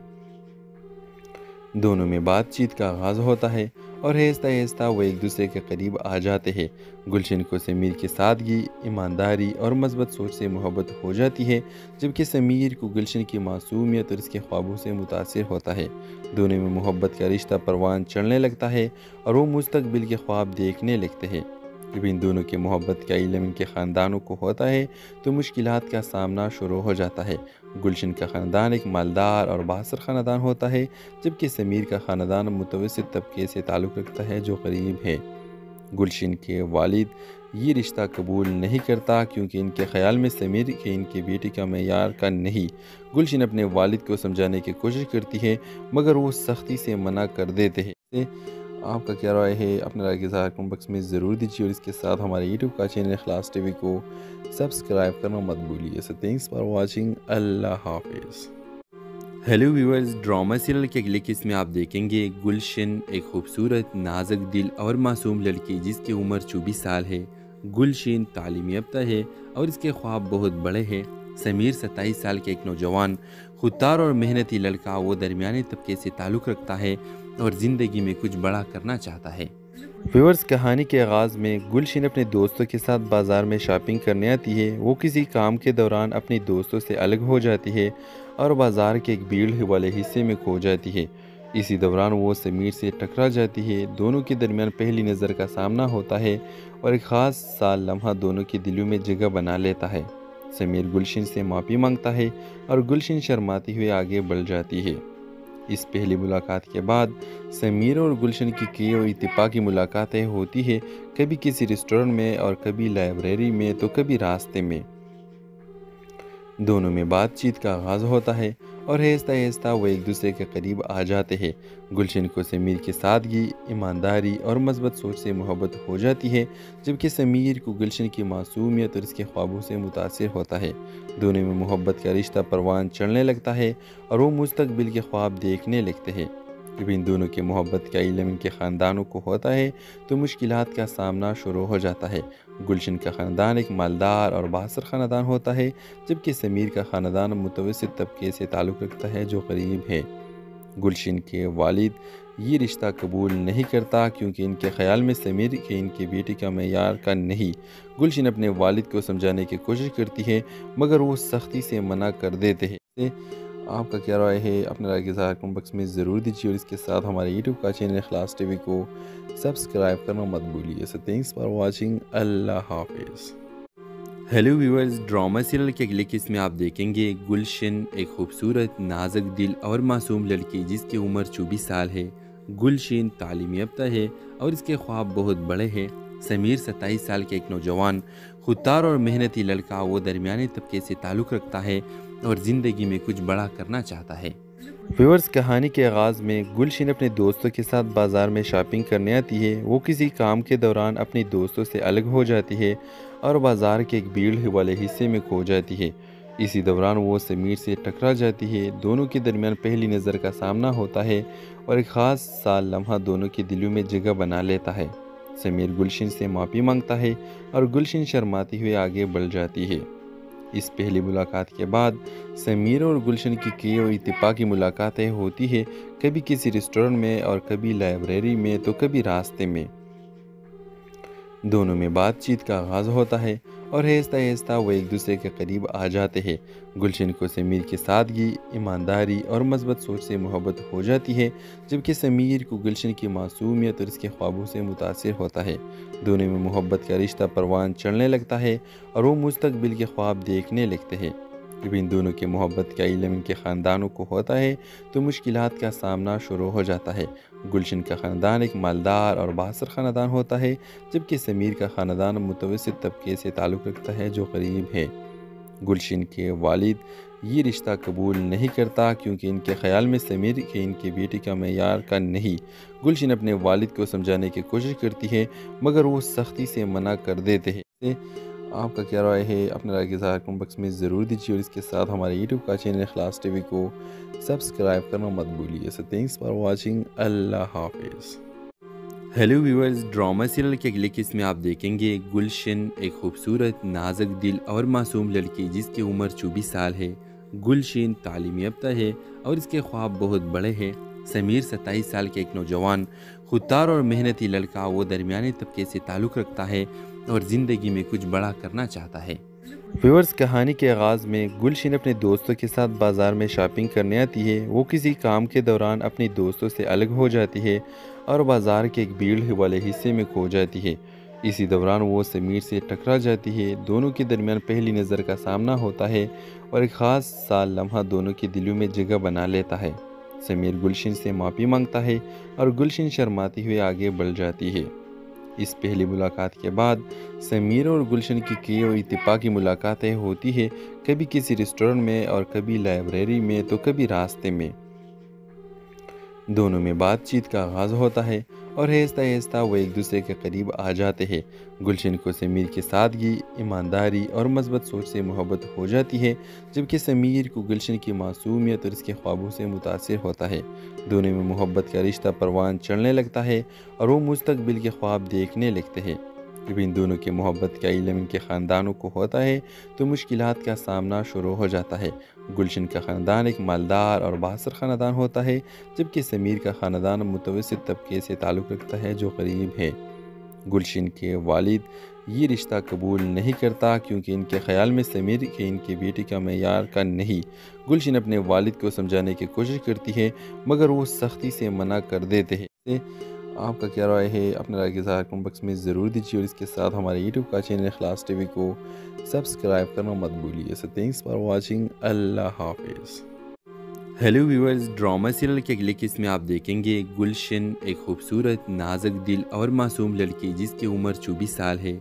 دونوں میں بات چیت کا آغاز ہوتا ہے اور آہستہ آہستہ وہ ایک دوسرے کے قریب آ جاتے ہیں۔ گلشن کو سمیر کی سادگی، ایمانداری اور مثبت سوچ سے محبت ہو جاتی ہے، جبکہ سمیر کو گلشن کی معصومیت اور اس کے خوابوں سے متاثر ہوتا ہے۔ دونوں میں محبت کا رشتہ پروان چڑھنے لگتا ہے اور وہ مستقبل کے خواب دیکھنے لگتے ہیں۔ جب ان دونوں کی محبت کا علم ان کے خاندانوں کو ہوتا ہے تو مشکلات کا سامنا شروع ہو جاتا ہے۔ گلشن کا خاندان ایک مالدار اور بااثر خاندان ہوتا ہے، جبکہ سمیر کا خاندان متوسط طبقے سے تعلق رکھتا ہے جو غریب ہے۔ گلشن کے والد یہ رشتہ قبول نہیں کرتا کیونکہ ان کے خیال میں سمیر کے ان کی بیٹی کا معیار کا نہیں۔ گلشن اپنے والد کو سمجھانے کی کوشش کرتی ہے مگر وہ سختی سے منع کر دیتے ہیں۔ آپ کا کیا رائے ہے؟ اپنے رائے کے ساتھ کمنٹ باکس میں ضرور دیجیے اور اس کے ساتھ ہمارے یوٹیوب کا چینل اخلاص ٹی وی کو سبسکرائب کرنا مت بھولیے۔ So thanks for watching. اللہ حافظ۔ ہیلو ویورز، ڈرامہ سیریل کے اگلے قسط میں آپ دیکھیں گے گلشن ایک خوبصورت، نازک دل اور معصوم لڑکی جس کی عمر 24 سال ہے۔ گلشن تعلیم یافتہ ہے اور اس کے خواب بہت بڑے ہیں۔ سمیر 27 سال کے ایک نوجوان، خوددار اور محنتی لڑکا، وہ درمیانی طبقے سے تعلق رکھتا ہے اور زندگی میں کچھ بڑا کرنا چاہتا ہے۔ ویورز، کہانی کے آغاز میں گلشن اپنے دوستوں کے ساتھ بازار میں شاپنگ کرنے آتی ہے۔ وہ کسی کام کے دوران اپنی دوستوں سے الگ ہو جاتی ہے اور بازار کے ایک بھیڑ والے حصے میں کھو جاتی ہے۔ اسی دوران وہ سمیر سے ٹکرا جاتی ہے۔ دونوں کے درمیان پہلی نظر کا سامنا ہوتا ہے اور ایک خاص سا لمحہ دونوں کے دلوں میں جگہ بنا لیتا ہے۔ سمیر گلشن سے معافی مانگتا ہے اور گلشن شرماتی ہوئے آگے بڑھ جاتی ہے۔ اس پہلی ملاقات کے بعد سمیر اور گلشن کی کئی اور اتفاقی ملاقاتیں ہوتی ہے، کبھی کسی ریسٹورنٹ میں اور کبھی لائبریری میں تو کبھی راستے میں۔ دونوں میں بات چیت کا آغاز ہوتا ہے اور آہستہ آہستہ وہ ایک دوسرے کے قریب آ جاتے ہیں۔ گلشن کو سمیر کی سادگی، ایمانداری اور مثبت سوچ سے محبت ہو جاتی ہے، جبکہ سمیر کو گلشن کی معصومیت اور اس کے خوابوں سے متاثر ہوتا ہے۔ دونوں میں محبت کا رشتہ پروان چڑھنے لگتا ہے اور وہ مستقبل کے خواب دیکھنے لگتے ہیں۔ جب ان دونوں کی محبت کا علم ان کے خاندانوں کو ہوتا ہے تو مشکلات کا سامنا شروع ہو جاتا ہے۔ گلشن کا خاندان ایک مالدار اور بااثر خاندان ہوتا ہے، جبکہ سمیر کا خاندان متوسط طبقے سے تعلق رکھتا ہے جو غریب ہے۔ گلشن کے والد یہ رشتہ قبول نہیں کرتا کیونکہ ان کے خیال میں سمیر کے ان کی بیٹی کا معیار کا نہیں۔ گلشن اپنے والد کو سمجھانے کی کوشش کرتی ہے مگر وہ سختی سے منع کر دیتے ہیں۔ آپ کا کیا رائے ہے؟ اپنے رائے کے ساتھ کمنٹ باکس میں ضرور دیجیے اور اس کے ساتھ ہمارے یوٹیوب کا چینل اخلاص ٹی وی کو سبسکرائب کرنا مت بھولیے۔ So thanks for watching. اللہ حافظ۔ ہیلو ویورز، ڈرامہ سیریل کے اگلے قسط میں آپ دیکھیں گے گلشن، ایک خوبصورت نازک دل اور معصوم لڑکی جس کی عمر 24 سال ہے۔ گلشن تعلیم یافتہ ہے اور اس کے خواب بہت بڑے ہیں۔ سمیر 27 سال کے ایک نوجوان خوددار اور محنتی لڑکا، وہ درمیانی طبقے سے تعلق رکھتا ہے اور زندگی میں کچھ بڑا کرنا چاہتا ہے۔ ویورز، کہانی کے آغاز میں گلشن اپنے دوستوں کے ساتھ بازار میں شاپنگ کرنے آتی ہے۔ وہ کسی کام کے دوران اپنے دوستوں سے الگ ہو جاتی ہے اور بازار کے ایک بھیڑ والے حصے میں کھو جاتی ہے۔ اسی دوران وہ سمیر سے ٹکرا جاتی ہے۔ دونوں کے درمیان پہلی نظر کا سامنا ہوتا ہے اور ایک خاص سال لمحہ دونوں کے دلوں میں جگہ بنا لیتا ہے۔ سمیر گلشن سے معافی مانگتا ہے اور گلشن شرماتی ہوئے آگے بڑھ جاتی ہے۔ اس پہلی ملاقات کے بعد سمیر اور گلشن کی کئی اور اتفاقی ملاقاتیں ہوتی ہیں، کبھی کسی ریسٹورنٹ میں اور کبھی لائبریری میں تو کبھی راستے میں۔ دونوں میں بات چیت کا آغاز ہوتا ہے اور آہستہ آہستہ وہ ایک دوسرے کے قریب آ جاتے ہیں۔ گلشن کو سمیر کی سادگی، ایمانداری اور مثبت سوچ سے محبت ہو جاتی ہے، جبکہ سمیر کو گلشن کی معصومیت اور اس کے خوابوں سے متاثر ہوتا ہے۔ دونوں میں محبت کا رشتہ پروان چڑھنے لگتا ہے اور وہ مستقبل کے خواب دیکھنے لگتے ہیں۔ جب ان دونوں کے محبت کا علم ان کے خاندانوں کو ہوتا ہے تو مشکلات کا سامنا شروع ہو جاتا ہے۔ گلشن کا خاندان ایک مالدار اور بااثر خاندان ہوتا ہے، جبکہ سمیر کا خاندان متوسط طبقے سے تعلق رکھتا ہے جو غریب ہے۔ گلشن کے والد یہ رشتہ قبول نہیں کرتا کیونکہ ان کے خیال میں سمیر کے ان کی بیٹی کا معیار کا نہیں۔ گلشن اپنے والد کو سمجھانے کی کوشش کرتی ہے مگر وہ سختی سے منع کر دیتے ہیں۔ آپ کا کیا رائے ہے؟ اپنے رائے کے اظہار کمنٹ باکس میں ضرور دیجیے اور اس کے ساتھ ہمارے یوٹیوب کا چینل اخلاص ٹی وی کو سبسکرائب کرنا مت بھولیے۔ So thanks for watching۔ اللہ حافظ۔ ہیلو ویورز، ڈرامہ سیریل کے اگلے قسط میں آپ دیکھیں گے گلشن، ایک خوبصورت نازک دل اور معصوم لڑکی جس کی عمر 24 سال ہے۔ گلشن تعلیم یافتہ ہے اور اس کے خواب بہت بڑے ہیں۔ سمیر 27 سال کے ایک نوجوان خوددار اور محنتی لڑکا، وہ درمیانی طبقے سے تعلق رکھتا ہے اور زندگی میں کچھ بڑا کرنا چاہتا ہے۔ ویورز، کہانی کے آغاز میں گلشن اپنے دوستوں کے ساتھ بازار میں شاپنگ کرنے آتی ہے۔ وہ کسی کام کے دوران اپنے دوستوں سے الگ ہو جاتی ہے اور بازار کے ایک بھیڑ والے حصے میں کھو جاتی ہے۔ اسی دوران وہ سمیر سے ٹکرا جاتی ہے۔ دونوں کے درمیان پہلی نظر کا سامنا ہوتا ہے اور ایک خاص سال لمحہ دونوں کے دلوں میں جگہ بنا لیتا ہے۔ سمیر گلشن سے معافی مانگتا ہے اور گلشن شرماتی ہوئے آگے بڑھ جاتی ہے۔ اس پہلی ملاقات کے بعد سمیر اور گلشن کی کئی اور اتفاقی ملاقاتیں ہوتی ہیں، کبھی کسی ریسٹورنٹ میں اور کبھی لائبریری میں تو کبھی راستے میں۔ دونوں میں بات چیت کا آغاز ہوتا ہے اور آہستہ آہستہ وہ ایک دوسرے کے قریب آ جاتے ہیں۔ گلشن کو سمیر کی سادگی، ایمانداری اور مثبت سوچ سے محبت ہو جاتی ہے، جبکہ سمیر کو گلشن کی معصومیت اور اس کے خوابوں سے متاثر ہوتا ہے۔ دونوں میں محبت کا رشتہ پروان چڑھنے لگتا ہے اور وہ مستقبل کے خواب دیکھنے لگتے ہیں۔ جب ان دونوں کے محبت کا علم ان کے خاندانوں کو ہوتا ہے تو مشکلات کا سامنا شروع ہو جاتا ہے۔ گلشن کا خاندان ایک مالدار اور بااثر خاندان ہوتا ہے، جبکہ سمیر کا خاندان متوسط طبقے سے تعلق رکھتا ہے جو غریب ہے۔ گلشن کے والد یہ رشتہ قبول نہیں کرتا کیونکہ ان کے خیال میں سمیر کے ان کی بیٹی کا معیار کا نہیں۔ گلشن اپنے والد کو سمجھانے کی کوشش کرتی ہے مگر وہ سختی سے منع کر دیتے ہیں۔ آپ کا کیا رائے ہے؟ اپنے رائے کے اظہار کمنٹ باکس میں ضرور دیجیے اور اس کے ساتھ ہمارے یوٹیوب کا چینل اخلاص ٹی وی کو سبسکرائب کرنا مت بھولیے۔ So thanks for watching۔ اللہ حافظ۔ ہیلو ویورز، ڈرامہ سیریل کے اگلے قسط میں آپ دیکھیں گے گلشن، ایک خوبصورت نازک دل اور معصوم لڑکی جس کی عمر 24 سال ہے۔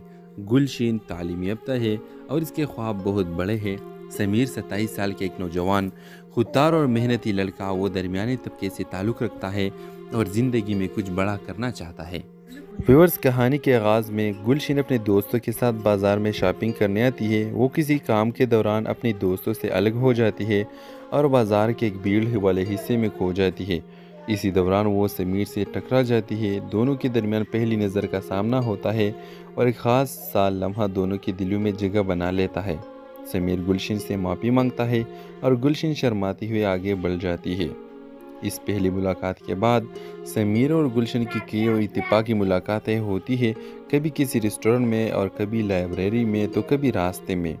گلشن تعلیم یافتہ ہے اور اس کے خواب بہت بڑے ہیں۔ سمیر 27 سال کے ایک نوجوان خوددار اور محنتی لڑکا، وہ درمیانی طبقے سے تعلق رکھتا ہے اور زندگی میں کچھ بڑا کرنا چاہتا ہے۔ ویورز، کہانی کے آغاز میں گلشن اپنے دوستوں کے ساتھ بازار میں شاپنگ کرنے آتی ہے۔ وہ کسی کام کے دوران اپنے دوستوں سے الگ ہو جاتی ہے اور بازار کے ایک بھیڑ والے حصے میں کھو جاتی ہے۔ اسی دوران وہ سمیر سے ٹکرا جاتی ہے۔ دونوں کے درمیان پہلی نظر کا سامنا ہوتا ہے اور ایک خاص سال لمحہ دونوں کے دلوں میں جگہ بنا لیتا ہے۔ سمیر گلشن سے معافی مانگتا ہے اور گلشن شرماتی ہوئے آگے بڑھ جاتی ہے۔ اس پہلی ملاقات کے بعد سمیر اور گلشن کی کئی اور اتفاقی ملاقاتیں ہوتی ہیں، کبھی کسی ریسٹورنٹ میں اور کبھی لائبریری میں تو کبھی راستے میں۔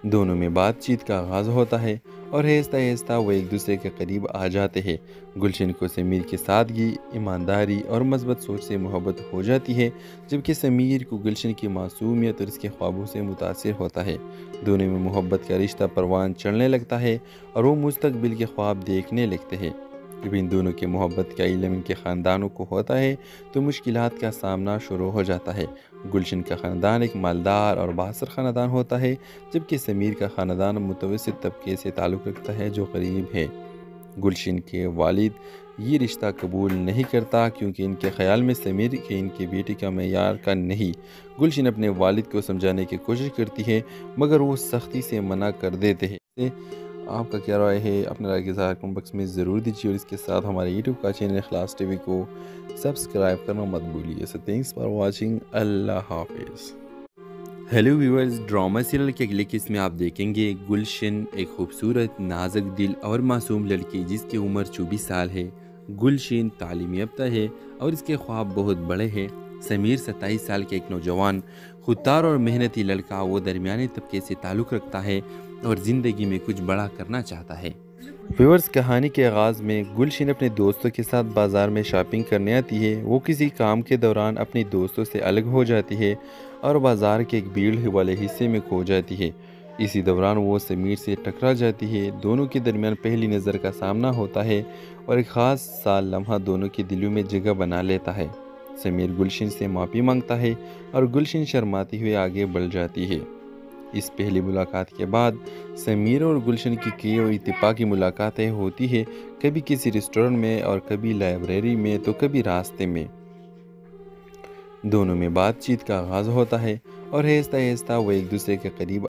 دونوں میں بات چیت کا آغاز ہوتا ہے اور آہستہ آہستہ وہ ایک دوسرے کے قریب آ جاتے ہیں۔ گلشن کو سمیر کی سادگی، ایمانداری اور مثبت سوچ سے محبت ہو جاتی ہے، جبکہ سمیر کو گلشن کی معصومیت اور اس کے خوابوں سے متاثر ہوتا ہے۔ دونوں میں محبت کا رشتہ پروان چڑھنے لگتا ہے اور وہ مستقبل کے خواب دیکھنے لگتے ہیں۔ جب ان دونوں کی محبت کا علم ان کے خاندانوں کو ہوتا ہے تو مشکلات کا سامنا شروع ہو جاتا ہے۔ گلشن کا خاندان ایک مالدار اور بااثر خاندان ہوتا ہے، جبکہ سمیر کا خاندان متوسط طبقے سے تعلق رکھتا ہے جو غریب ہے۔ گلشن کے والد یہ رشتہ قبول نہیں کرتا کیونکہ ان کے خیال میں سمیر کے ان کے بیٹے کا معیار کا نہیں۔ گلشن اپنے والد کو سمجھانے کی کوشش کرتی ہے مگر وہ سختی سے منع کر دیتے ہیں۔ آپ کا کیا رائے ہے؟ اپنے رائے کے اظہار کمنٹ باکس میں ضرور دیجیے اور اس کے ساتھ ہمارے یوٹیوب کا چینل اخلاص ٹی وی کو سبسکرائب کرنا مت بھولیے۔ So thanks for watching. اللہ حافظ۔ ہیلو ویورز، ڈرامہ سیریل کے اگلے قسط میں آپ دیکھیں گے گلشن ایک خوبصورت، نازک دل اور معصوم لڑکی جس کی عمر 24 سال ہے۔ گلشن تعلیم یافتہ ہے اور اس کے خواب بہت بڑے ہیں۔ سمیر 27 سال کے ایک نوجوان، خوددار اور محنتی لڑکا، وہ درمیانی طبقے سے تعلق رکھتا ہے اور زندگی میں کچھ بڑا کرنا چاہتا ہے۔ ویورز، کہانی کے آغاز میں گلشن اپنے دوستوں کے ساتھ بازار میں شاپنگ کرنے آتی ہے۔ وہ کسی کام کے دوران اپنی دوستوں سے الگ ہو جاتی ہے اور بازار کے ایک بھیڑ والے حصے میں کھو جاتی ہے۔ اسی دوران وہ سمیر سے ٹکرا جاتی ہے۔ دونوں کے درمیان پہلی نظر کا سامنا ہوتا ہے اور ایک خاص سا لمحہ دونوں کے دلوں میں جگہ بنا لیتا ہے۔ سمیر گلشن سے معافی مانگتا ہے اور گلشن شرماتی ہوئے آگے بڑھ جاتی ہے۔ اس پہلی ملاقات کے بعد سمیر اور گلشن کی کئی اور اتفاقی ملاقاتیں ہوتی ہیں، کبھی کسی ریسٹورنٹ میں اور کبھی لائبریری میں تو کبھی راستے میں۔ دونوں میں بات چیت کا آغاز ہوتا ہے اور آہستہ آہستہ وہ ایک دوسرے کے قریب